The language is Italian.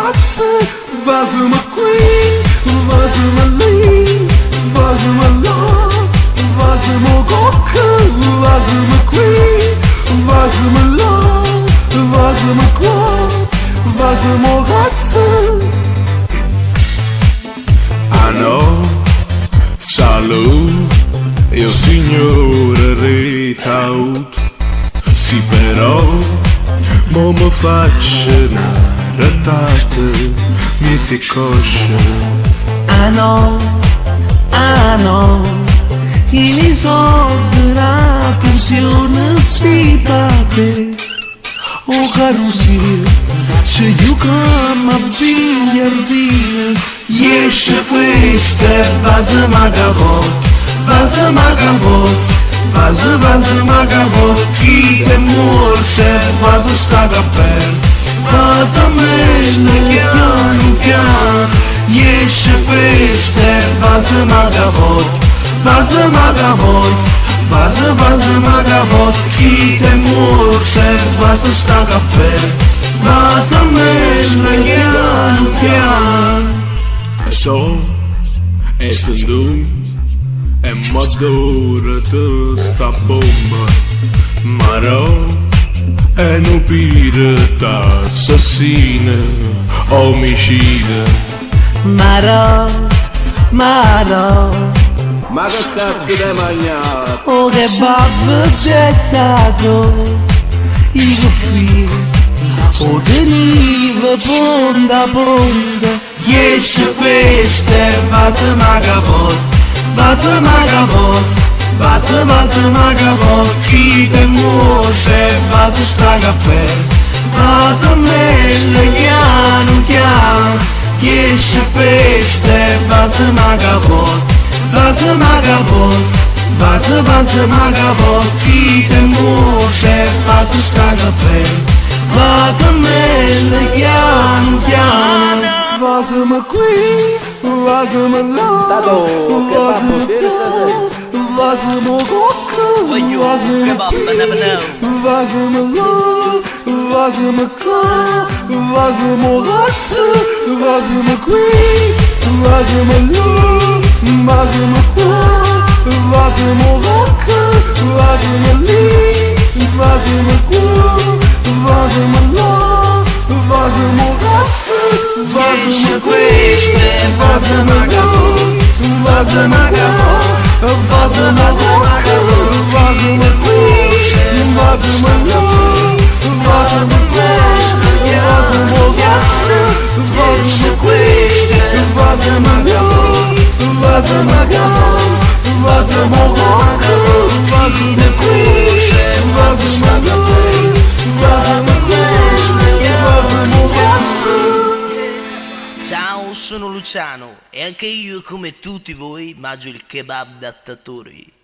ragazze, vasimo qui, vasimo lì, vasimo là, vasimo cocca, vasimo qui, vasimo là, vasimo qua, vasimo ragazze. Ah no, salute, io signore Ritaut, sì però, mo mi faccio una ratata, mi ti cosce. Ah no, i soldi la pensione sfidate, o carosia, se giocam a biliardino, esce festa, vaza magabot, vaza magabot, vaza magabot, chi te morte, vaza staga per, vaza mele, piano piano, esce festa, vaza magabot, vaza magabot, vaza magabot, chi te morte, vaza staga per, vaza mele, piano piano. So, e se tu, e madura tu sta bomba, marò, e no pirata, assassina, omicida. Marò, Ma che cazzo devi mangiare? oh che babbo gettato, i figli, o deriva ponda ponda, Esce festa, vaza magabot, vaza magabot, vaza magabot, chi te muove, vaza straga per, vaza mele, piano piano, esce festa, vaza magabot, vaza magabot, vaza magabot, chi te muove, vaza straga per, vaza mele, piano piano. Vasimo qui, vasimo là, vasimo qua, vasimo cocca, vasimo qui, vasimo là, vasimo qua, vasimo razza, vasimo qui, vasimo là, vasimo qua, vasimo rocca, vasimo lì, vasimo qua, vasimo là, vasimo razza. Vasimo queste, vasimo magabot, vasimo magabot, vasimo magabot, vasimo qui, vasimo là, vasimo queste, vasimo ragazze, vasimo queste, vasimo magabot, vasimo magabot, vasimo rocca, vasimo qui, vasimo magabot, vasimo queste, vasimo ragazze. Ciao, sono Luciano e anche io, come tutti voi, mangio il kebab da Tattori.